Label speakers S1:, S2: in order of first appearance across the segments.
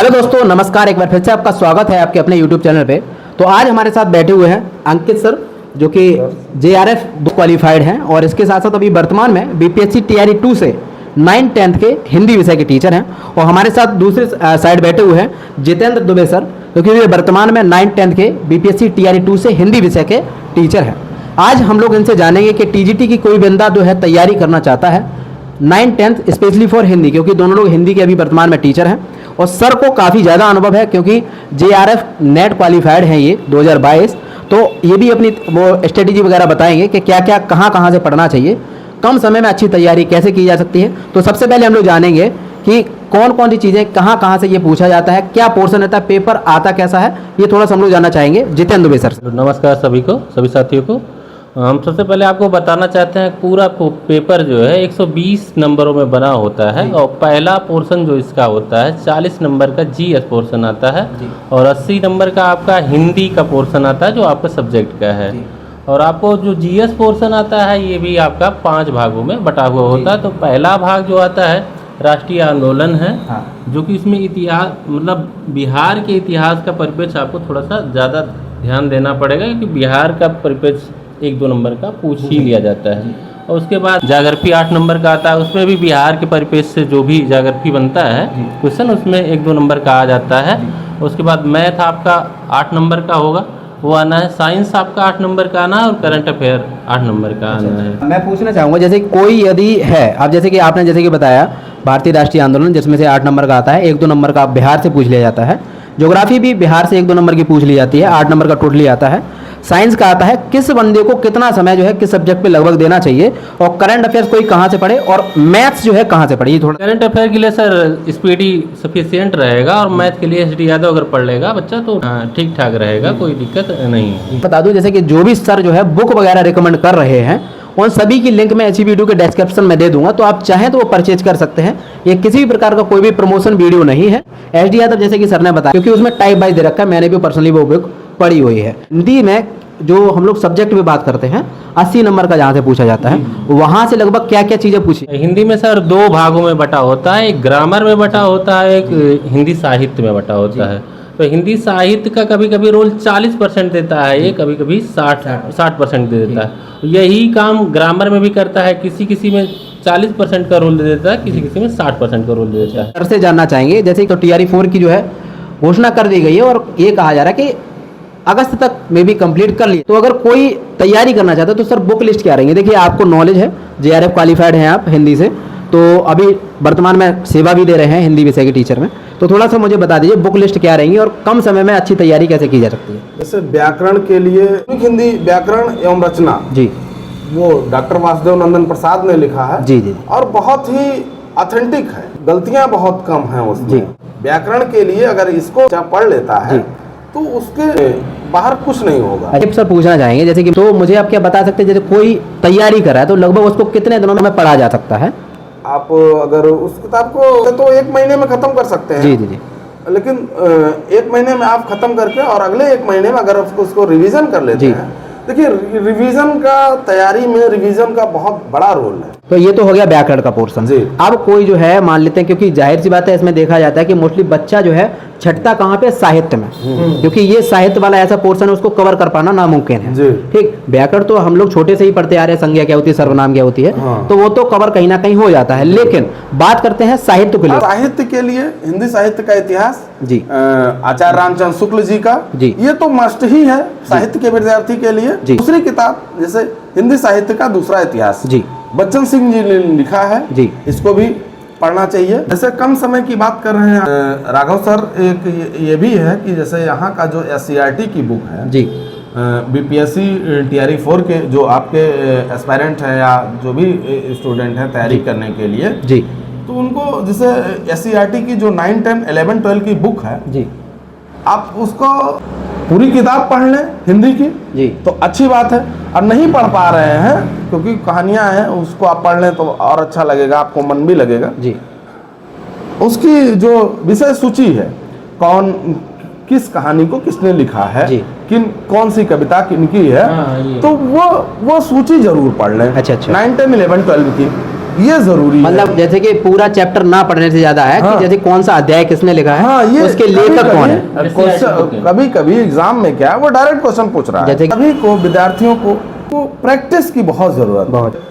S1: Hello दोस्तों, नमस्कार। एक बार फिर से आपका स्वागत है आपके अपने यूट्यूब चैनल पे। तो आज हमारे साथ बैठे हुए हैं अंकित सर, जो कि JRF क्वालिफाइड हैं और इसके साथ साथ अभी वर्तमान में BPSC TRE 2 से 9th-10th के हिंदी विषय के टीचर हैं। और हमारे साथ दूसरे साइड बैठे हुए हैं जितेंद्र दुबे सर, क्योंकि वे वर्तमान में 9th-10th के BPSC TRE 2 से हिंदी विषय के टीचर हैं। आज हम लोग इनसे जानेंगे कि TGT की कोई बंदा जो है तैयारी करना चाहता है 9th-10th स्पेशली फॉर हिंदी, क्योंकि दोनों लोग हिंदी के अभी वर्तमान में टीचर हैं और सर को काफ़ी ज़्यादा अनुभव है, क्योंकि JRF नेट क्वालिफाइड हैं ये 2022। तो ये भी अपनी वो स्ट्रेटेजी वगैरह बताएंगे कि क्या क्या कहाँ से पढ़ना चाहिए, कम समय में अच्छी तैयारी कैसे की जा सकती है। तो सबसे पहले हम लोग जानेंगे कि कौन कौन सी चीज़ें कहाँ से ये पूछा जाता है, क्या पोर्शन रहता है, पेपर आता कैसा है, ये थोड़ा सा हम लोग जानना चाहेंगे जितेंद्र दुबे सर।
S2: नमस्कार सभी को, सभी साथियों को। हम सबसे पहले आपको बताना चाहते हैं पूरा पेपर जो है 120 नंबरों में बना होता है और पहला पोर्शन जो इसका होता है 40 नंबर का GS पोर्शन आता है और 80 नंबर का आपका हिंदी का पोर्शन आता है जो आपका सब्जेक्ट का है। और आपको जो GS पोर्शन आता है ये भी आपका 5 भागों में बटा हुआ होता है। तो पहला भाग जो आता है राष्ट्रीय आंदोलन है, जो कि इसमें इतिहास मतलब बिहार के इतिहास का परिप्रेक्ष्य आपको थोड़ा सा ज़्यादा ध्यान देना पड़ेगा, क्योंकि बिहार का परिप्रेक्ष्य 1-2 नंबर का पूछ ही लिया जाता है। और उसके बाद ज्योग्राफी 8 नंबर का आता है, उसमें भी बिहार के परिप्रेक्ष्य से जो भी ज्योग्राफी बनता है क्वेश्चन उसमें 1-2 नंबर का आ जाता है। उसके बाद मैथ आपका 8 नंबर का होगा, वो आना है। साइंस आपका 8 नंबर का आना है और करंट अफेयर 8 नंबर का आना है।
S1: मैं पूछना चाहूँगा, जैसे कोई यदि है, आप जैसे कि आपने जैसे कि बताया भारतीय राष्ट्रीय आंदोलन, जिसमें से 8 नंबर का आता है, 1-2 नंबर का बिहार से पूछ लिया जाता है। ज्योग्राफी भी बिहार से 1-2 नंबर की पूछ ली जाती है, 8 नंबर का टोटली आता है। साइंस का आता है किस बंदे को कितना समय जो है किस सब्जेक्ट पे लगभग देना चाहिए, और करंट अफेयर्स कोई कहाँ से पढ़े, और मैथ्स जो है कहाँ से पढ़े। ये थोड़ा
S2: करंट अफेयर के लिए सर स्पीडी सफिशिएंट रहेगा और मैथ के लिए SD यादव अगर पढ़ लेगा बच्चा तो ठीक ठाक रहेगा, कोई दिक्कत नहीं है।
S1: बता दूं, जैसे कि जो भी सर जो है बुक वगैरह रिकमेंड कर रहे हैं उन सभी की लिंक मैं इसी वीडियो के डिस्क्रिप्शन में दे दूंगा, तो आप चाहें तो वो परचेज कर सकते हैं। ये किसी भी प्रकार का कोई भी प्रमोशन वीडियो नहीं है। SD यादव जैसे कि सर ने बताया, क्योंकि उसमें टाइप वाइज दे रखा है, मैंने भी पर्सनली वो बुक पढ़ी हुई है। हिंदी में जो हम लोग सब्जेक्ट में बात करते हैं 80 नंबर का जहाँ से पूछा जाता है, वहाँ से लगभग क्या क्या चीज़ें पूछी।
S2: हिंदी में सर 2 भागों में बटा होता है, एक ग्रामर में बटा होता है, एक हिंदी साहित्य में बटा होता है। तो हिंदी साहित्य का कभी कभी रोल 40% देता है, ये कभी कभी 60% दे देता है। यही काम ग्रामर में भी करता है, किसी में 40% का रोल दे देता है, किसी में 60% का रोल दे देता है।
S1: सर से जानना चाहेंगे, जैसे तो TRE 4 की जो है घोषणा कर दी गई है और ये कहा जा रहा है कि अगस्त तक में भी कंप्लीट कर लिए। तो अगर कोई तैयारी करना चाहता है तो सर बुक लिस्ट क्या रहेंगे। देखिए आपको नॉलेज है, JRF क्वालिफाइड हैं आप हिंदी से, तो अभी वर्तमान में सेवा भी दे रहे हैं हिंदी विषय के टीचर में, तो थोड़ा सा मुझे बता दीजिए बुक लिस्ट क्या रहेंगी और कम समय में अच्छी तैयारी कैसे की जा सकती है।
S3: जैसे व्याकरण के लिए हिंदी व्याकरण एवं रचना
S1: जी,
S3: वो डॉक्टर वासुदेव नंदन प्रसाद ने लिखा है
S1: जी जी,
S3: और बहुत ही ऑथेंटिक है, गलतियां बहुत कम हैं उसमें। व्याकरण के लिए अगर इसको पढ़ लेता है तो उसके बाहर कुछ नहीं होगा।
S1: अच्छा सर, पूछना चाहेंगे जैसे कि, तो मुझे आप क्या बता सकते हैं, जैसे कोई तैयारी कर रहा है तो लगभग उसको कितने दिनों में पढ़ा जा सकता है।
S3: आप अगर उस किताब को तो 1 महीने में खत्म कर सकते हैं।
S1: जी जी जी,
S3: लेकिन 1 महीने में आप खत्म करके और अगले 1 महीने में अगर उसको रिवीजन कर लेते हैं, देखिए रिवीजन का तैयारी में रिवीजन का बहुत बड़ा रोल है।
S1: तो ये तो हो गया व्याकरण का पोर्शन। अब कोई जो है मान लेते हैं, क्योंकि जाहिर सी बात है इसमें देखा जाता है कि मोस्टली बच्चा जो है छठता कहाँ पे, साहित्य में, क्योंकि ये साहित्य वाला ऐसा पोर्शन है उसको कवर कर पाना नामुमकिन है। ठीक, व्याकरण तो हम लोग छोटे से ही पढ़ते आ रहे हैं, संज्ञा क्या होती है, सर्वनाम क्या होती है, तो वो तो कवर कहीं ना कहीं हो जाता है। लेकिन बात करते हैं साहित्य के लिए।
S3: साहित्य के लिए हिंदी साहित्य का इतिहास
S1: जी,
S3: आचार्य रामचंद्र शुक्ल जी का
S1: जी,
S3: ये तो मस्ट ही है साहित्य के विद्यार्थी के लिए। दूसरी किताब जैसे हिंदी साहित्य का दूसरा इतिहास जी, बच्चन सिंह जी ने लिखा है जी, इसको भी पढ़ना चाहिए। जैसे कम समय की बात कर रहे हैं राघव सर, एक ये भी है कि जैसे यहाँ का जो SCERT की बुक है जी, BPSC TRE 4 के जो आपके एस्पायरेंट हैं या जो भी स्टूडेंट हैं तैयारी करने के लिए जी, तो उनको जैसे SCERT की जो 9, 10, 11, 12 की बुक है जी, आप उसको पूरी किताब पढ़ लें हिंदी की जी, तो अच्छी बात है। और नहीं पढ़ पा रहे हैं क्योंकि कहानियां हैं, उसको आप पढ़ लें तो और अच्छा लगेगा, आपको मन भी लगेगा जी। उसकी जो विषय सूची है, कौन किस कहानी को किसने लिखा है जी, कौन सी कविता किनकी है, तो वो सूची जरूर पढ़ लें। अच्छा अच्छा, 9, 10, 11, 12 की ये जरूरी है।
S1: मतलब जैसे कि पूरा चैप्टर ना पढ़ने से ज्यादा है कि जैसे कौन सा अध्याय किसने लिखा है,
S3: हाँ, ये
S1: उसके लेखक कौन है।
S3: कभी कभी एग्जाम में क्या है वो डायरेक्ट क्वेश्चन पूछ रहा है।
S1: जैसे
S3: सभी को विद्यार्थियों को प्रैक्टिस की बहुत जरूरत है।
S1: बहुत।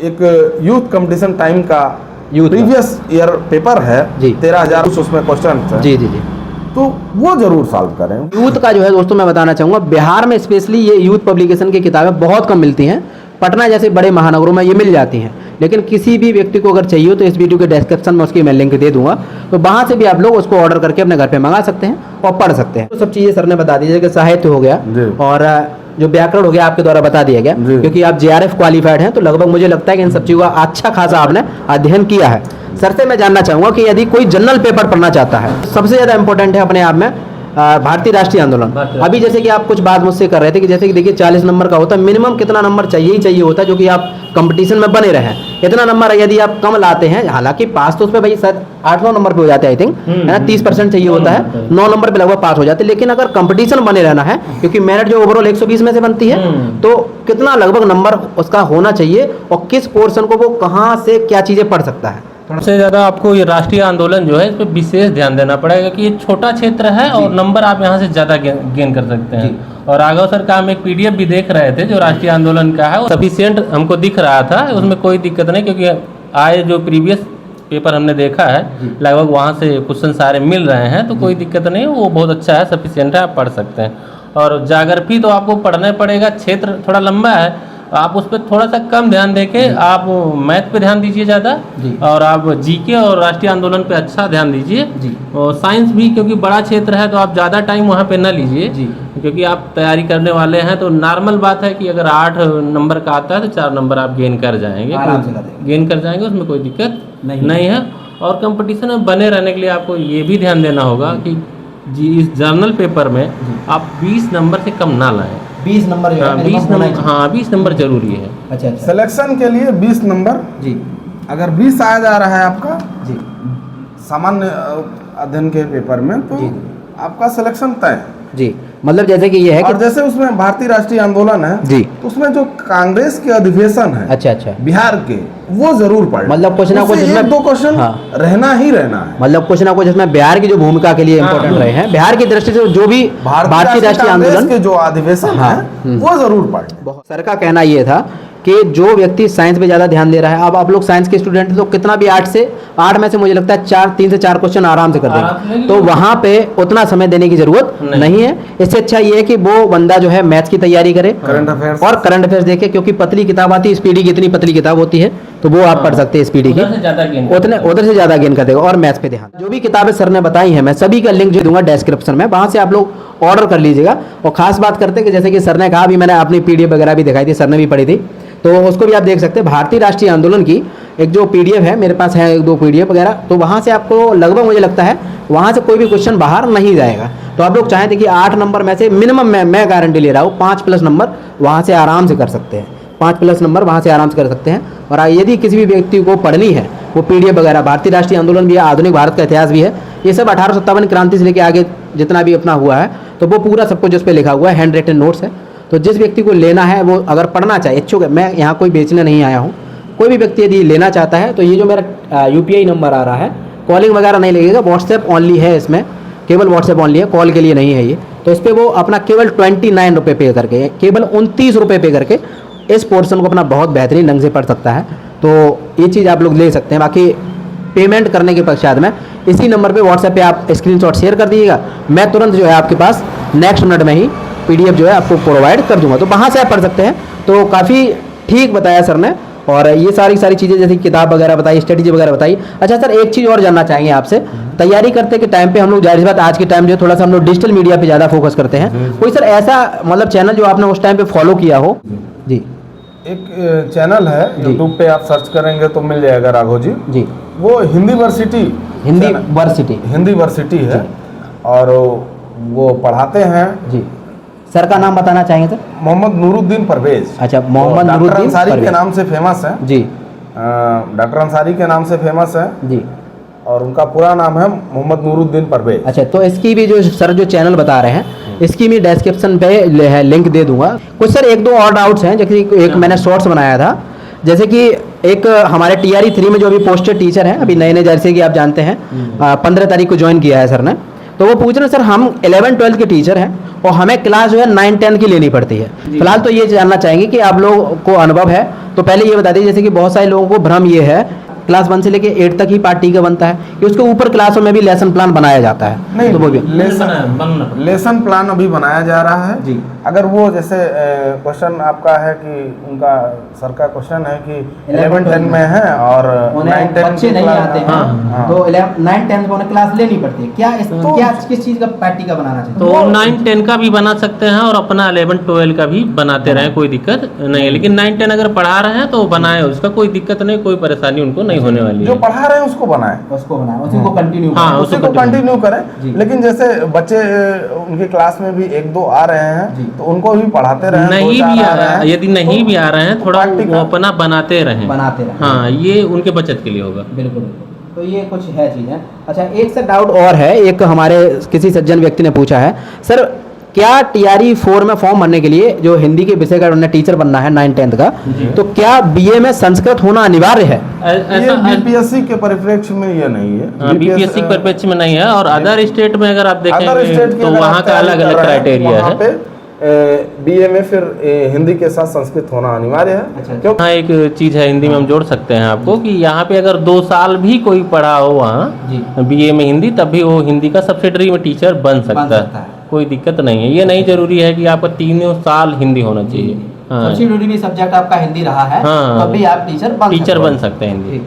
S3: एक यूथ कंपटीशन टाइम का प्रीवियस ईयर पेपर है
S1: जी।
S3: 13,000 कुछ उसमें क्वेश्चन है,
S1: जी जी जी।
S3: तो वो जरूर सॉल्व करें।
S1: यूथ का जो है दोस्तों मैं बताना चाहूँगा, बिहार में स्पेशली ये यूथ पब्लिकेशन की किताबें बहुत कम मिलती हैं। पटना जैसे बड़े महानगरों में ये मिल जाती हैं, लेकिन किसी भी व्यक्ति को अगर चाहिए तो इस वीडियो के डिस्क्रिप्शन में उसकी मैं लिंक दे दूंगा, तो वहाँ से भी आप लोग उसको ऑर्डर करके अपने घर पे मंगा सकते हैं और पढ़ सकते हैं। तो सब चीज़ें सर ने बता दी, जैसे साहित्य हो गया और जो व्याकरण हो गया आपके द्वारा बता दिया गया, क्योंकि आप JRF क्वालिफाइड हैं तो लगभग मुझे लगता है कि इन सब चीज़ों का अच्छा खासा आपने अध्ययन किया है। सर से मैं जानना चाहूँगा कि यदि कोई जनरल पेपर पढ़ना चाहता है, सबसे ज़्यादा इंपॉर्टेंट है अपने आप में भारतीय राष्ट्रीय आंदोलन। अभी जैसे कि आप कुछ बात मुझसे कर रहे थे कि जैसे कि देखिए 40 नंबर का होता है, मिनिमम कितना नंबर चाहिए ही चाहिए होता है जो कि आप कंपटीशन में बने रहें। इतना नंबर यदि आप कम लाते हैं, हालांकि पास तो उस पर भाई शायद 8-9 नंबर पे हो जाते हैं, आई थिंक है ना, 30% चाहिए होता है, 9 नंबर पे लगभग पास हो जाते हैं। लेकिन अगर कंपटीशन बने रहना है, क्योंकि मेरिट जो ओवरऑल 120 में से बनती है, तो कितना लगभग नंबर उसका होना चाहिए और किस पोर्शन को वो कहाँ से क्या चीज़ें पढ़ सकता है।
S2: सबसे ज़्यादा आपको ये राष्ट्रीय आंदोलन जो है इस पर विशेष ध्यान देना पड़ेगा कि ये छोटा क्षेत्र है और नंबर आप यहाँ से ज़्यादा गेन कर सकते हैं। और राघव सर का हम एक PDF भी देख रहे थे जो राष्ट्रीय आंदोलन का है, वो सफिशिएंट हमको दिख रहा था, उसमें कोई दिक्कत नहीं, क्योंकि आए जो प्रीवियस पेपर हमने देखा है लगभग वहाँ से क्वेश्चन सारे मिल रहे हैं, तो कोई दिक्कत नहीं, वो बहुत अच्छा है, सफिशिएंट है, आप पढ़ सकते हैं। और जागरफी तो आपको पढ़ना पड़ेगा, क्षेत्र थोड़ा लंबा है, आप उस पर थोड़ा सा कम ध्यान देके आप मैथ पे ध्यान दीजिए ज़्यादा, और आप GK और राष्ट्रीय आंदोलन पे अच्छा ध्यान दीजिए। और साइंस भी, क्योंकि बड़ा क्षेत्र है तो आप ज़्यादा टाइम वहाँ पे ना लीजिए, क्योंकि आप तैयारी करने वाले हैं, तो नॉर्मल बात है कि अगर 8 नंबर का आता है तो 4 नंबर आप गेन कर जाएंगे, उसमें कोई दिक्कत नहीं है। और कंपटीशन में बने रहने के लिए आपको ये भी ध्यान देना होगा कि इस जर्नल पेपर में आप 20 नंबर से कम ना लाएं।
S1: 20 नंबर जो है
S2: 20 नंबर, हाँ 20 नंबर जरूरी है।
S1: अच्छा।
S3: सिलेक्शन के लिए 20 नंबर
S1: जी।
S3: अगर 20 आया जा रहा है आपका
S1: जी
S3: सामान्य अध्ययन के पेपर में, तो आपका सिलेक्शन तय
S1: जी। मतलब जैसे कि ये है कि,
S3: और जैसे उसमें भारतीय राष्ट्रीय आंदोलन है
S1: जी,
S3: तो उसमें जो कांग्रेस के अधिवेशन है
S1: अच्छा
S3: बिहार के, वो जरूर पढ़,
S1: मतलब कुछ ना कुछ इसमें
S3: 1-2 क्वेश्चन रहना ही रहना है।
S1: मतलब कुछ ना कुछ इसमें बिहार की जो भूमिका के लिए इम्पोर्टेंट रहे हैं, बिहार की दृष्टि से जो भी भारतीय राष्ट्रीय आंदोलन
S3: के जो अधिवेशन है वो जरूर पढ़।
S1: सर का कहना ये था कि जो व्यक्ति साइंस पे ज़्यादा ध्यान दे रहा है, अब आप लोग साइंस के स्टूडेंट हैं तो कितना भी 8 में से मुझे लगता है 3 से 4 क्वेश्चन आराम से कर देंगे, तो वहाँ पे उतना समय देने की जरूरत नहीं है। इससे अच्छा ये है कि वो बंदा जो है मैथ्स की तैयारी करे, करंट अफेयर्स देखे, क्योंकि पतली किताब आती है, स्पीडी की इतनी पतली किताब होती है, तो वो आप पढ़ सकते हैं स्पीडी की, उधर से ज़्यादा गेन कर देगा। और मैथ्स पे ध्यान, जो भी किताबें सर ने बताई हैं मैं सभी का लिंक जो दूंगा डिस्क्रिप्शन में, वहाँ से आप लोग ऑर्डर कर लीजिएगा। और खास बात करते हैं कि जैसे कि सर ने कहा, अभी मैंने अपनी PDF वगैरह भी दिखाई थी, सर ने भी पढ़ी थी, तो उसको भी आप देख सकते हैं। भारतीय राष्ट्रीय आंदोलन की एक जो PDF है, मेरे पास है 1-2 PDF वगैरह, तो वहाँ से आपको लगभग मुझे लगता है वहाँ से कोई भी क्वेश्चन बाहर नहीं जाएगा। तो आप लोग चाहें थे कि 8 नंबर में से मिनिमम मैं गारंटी ले रहा हूँ 5+ नंबर वहाँ से आराम से कर सकते हैं, 5+ नंबर वहाँ से आराम से कर सकते हैं। और यदि किसी भी व्यक्ति को पढ़नी है वो PDF वगैरह, भारतीय राष्ट्रीय आंदोलन भी है, आधुनिक भारत का इतिहास भी है, ये सब 1857 क्रांति से लेकर आगे जितना भी अपना हुआ है, तो वो पूरा सब कुछ उस पर लिखा हुआ है, हैंड रिटन नोट्स है। तो जिस व्यक्ति को लेना है वो अगर पढ़ना चाहे, इच्छुक है, मैं यहाँ कोई बेचने नहीं आया हूँ, कोई भी व्यक्ति यदि लेना चाहता है तो ये जो मेरा UPI नंबर आ रहा है, कॉलिंग वगैरह नहीं लगेगा, व्हाट्सएप ओनली है, इसमें केवल व्हाट्सएप ओनली है, कॉल के लिए नहीं है ये। तो इस पर वो अपना केवल 29 रुपये पे करके, केवल 29 रुपये पे करके इस पोर्शन को अपना बहुत बेहतरीन ढंग से पढ़ सकता है। तो ये चीज़ आप लोग ले सकते हैं। बाकी पेमेंट करने के पश्चात में इसी नंबर पे व्हाट्सएप पे आप स्क्रीनशॉट शेयर कर दीजिएगा, मैं तुरंत जो है आपके पास नेक्स्ट मिनट में ही PDF जो है आपको प्रोवाइड कर दूंगा, तो वहाँ से आप पढ़ सकते हैं। तो काफ़ी ठीक बताया सर ने, और ये सारी चीज़ें जैसे किताब वगैरह बताई, स्ट्रेटेजी वगैरह बताई। अच्छा सर, एक चीज़ और जानना चाहेंगे आपसे, तैयारी करते के टाइम पे हम लोग, जाहिर सी बात आज के टाइम जो है थोड़ा सा हम लोग डिजिटल मीडिया पे ज़्यादा फोकस करते हैं, कोई सर ऐसा मतलब चैनल जो आपने उस टाइम पे फॉलो किया हो? जी,
S3: एक चैनल है YouTube पे, आप सर्च करेंगे तो मिल जाएगा राघव जी, वो हिंदी वर्सिटी है, और वो पढ़ाते हैं जी।
S1: सर का नाम बताना चाहेंगे सर?
S3: मोहम्मद नूरुद्दीन परवेज।
S1: अच्छा, मोहम्मद नूरुद्दीन
S3: अंसारी के नाम से फेमस है
S1: जी,
S3: डॉक्टर अंसारी के नाम से फेमस है
S1: जी,
S3: और उनका पूरा नाम है मोहम्मद नूरुद्दीन परवेज।
S1: अच्छा, तो इसकी भी जो सर जो चैनल बता रहे हैं इसकी भी डिस्क्रिप्शन पे लिंक दे दूंगा। कुछ सर 1-2 और डाउट्स हैं, जैसे एक मैंने शॉर्ट्स बनाया था, जैसे कि एक हमारे TRE 3 में जो अभी पोस्टेड टीचर हैं, अभी नए नए जैसे कि आप जानते हैं 15 तारीख को ज्वाइन किया है सर ने, तो वो पूछ रहे हैं सर हम 11-12 के टीचर हैं और हमें क्लास जो है 9-10 की लेनी पड़ती है। फिलहाल तो ये जानना चाहेंगे कि आप लोगों को अनुभव है तो पहले ये बता दीजिए, जैसे कि बहुत सारे लोगों को भ्रम ये है क्लास 1 से लेके 8 तक ही पार्ट टी का बनता है कि उसके ऊपर क्लासों में भी लेसन प्लान बनाया जाता है?
S3: नहीं,
S1: तो वो भी
S3: लेसन प्लान अभी बनाया जा रहा है
S1: जी।
S3: अगर वो जैसे क्वेश्चन आपका है कि उनका सर का क्वेश्चन है कि 11-10 में है और 9-10
S1: बच्चे नहीं आते हैं, तो 9-10 को उन्हें क्लास लेनी पड़ती है, क्या क्या किस चीज का पार्टी का बनाना चाहिए?
S2: तो 9-10 का भी बना सकते हैं और अपना 11-12 का भी बनाते रहें, कोई दिक्कत नहीं है। लेकिन 9-10 अगर पढ़ा रहे हैं तो बनाए, उसका कोई दिक्कत नहीं, कोई परेशानी उनको नहीं होने वाली
S3: जो
S2: है।
S3: पढ़ा रहे हैं उसको बनाए,
S1: उसी को कंटिन्यू
S2: हाँ,
S3: उसी को कंटिन्यू करें।
S1: जी।
S3: लेकिन जैसे बच्चे उनके क्लास में भी 1-2 आ रहे हैं तो उनको भी पढ़ाते रहे,
S2: नहीं भी आ रहा है, यदि नहीं भी आ रहे हैं थोड़ा वो अपना बनाते रहें। हाँ, ये उनके बचत के लिए होगा।
S1: बिल्कुल। तो ये कुछ है चीज़ें। अच्छा, एक सर डाउट और है, एक हमारे किसी सज्जन व्यक्ति ने पूछा है सर, क्या TRE 4 में फॉर्म भरने के लिए जो हिंदी के विषय का उन्हें टीचर बनना है 9-10 का, तो क्या BA में संस्कृत होना अनिवार्य है?
S3: ये BPSC के परिप्रेक्ष्य में ये नहीं है,
S2: BPSC के परिप्रेक्ष्य में नहीं है। और अदर स्टेट में अगर आप देखें तो वहाँ का अलग अलग क्राइटेरिया है।
S3: BA में फिर हिंदी के साथ संस्कृत होना अनिवार्य है।
S2: क्यों? हाँ, एक चीज है हिंदी में हम जोड़ सकते हैं आपको कि यहाँ पे अगर 2 साल भी कोई पढ़ा हो वहाँ BA में हिंदी, तब भी वो हिंदी का सब्सिडरी में टीचर बन सकता है, कोई दिक्कत नहीं है। ये नहीं जरूरी है कि आपका 3 साल हिंदी होना चाहिए। हाँ,
S1: सब्सिडरी सब्जेक्ट आपका हिंदी रहा है,
S2: हाँ,
S1: तब भी आप टीचर
S2: बन सकते हैं हिंदी।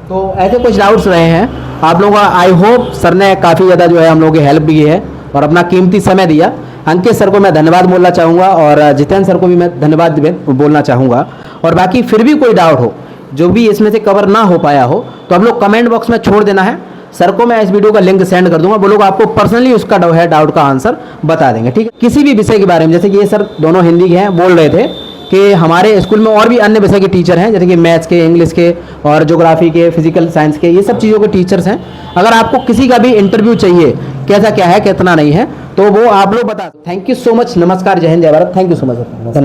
S1: तो ऐसे कुछ डाउट्स रहे हैं आप लोगों का। आई होप सर ने काफ़ी ज़्यादा जो है हम लोगों की हेल्प भी है और अपना कीमती समय दिया। अंकित सर को मैं धन्यवाद बोलना चाहूँगा और जितेंद्र सर को भी मैं धन्यवाद बोलना चाहूँगा। और बाकी फिर भी कोई डाउट हो जो भी इसमें से कवर ना हो पाया हो तो आप लोग कमेंट बॉक्स में छोड़ देना है, सर को मैं इस वीडियो का लिंक सेंड कर दूंगा, वो लोग आपको पर्सनली उसका डाउट का आंसर बता देंगे। ठीक है, किसी भी विषय के बारे में, जैसे कि ये सर दोनों हिंदी के हैं, बोल रहे थे कि हमारे स्कूल में और भी अन्य विषय के टीचर हैं, जैसे कि मैथ्स के, इंग्लिश के और ज्योग्राफी के, फिजिकल साइंस के, ये सब चीज़ों के टीचर्स हैं। अगर आपको किसी का भी इंटरव्यू चाहिए, कैसा क्या है कितना नहीं है, तो वो आप लोग बता। थैंक यू सो मच, नमस्कार, जय हिंद, जय Bharat. Thank you so much.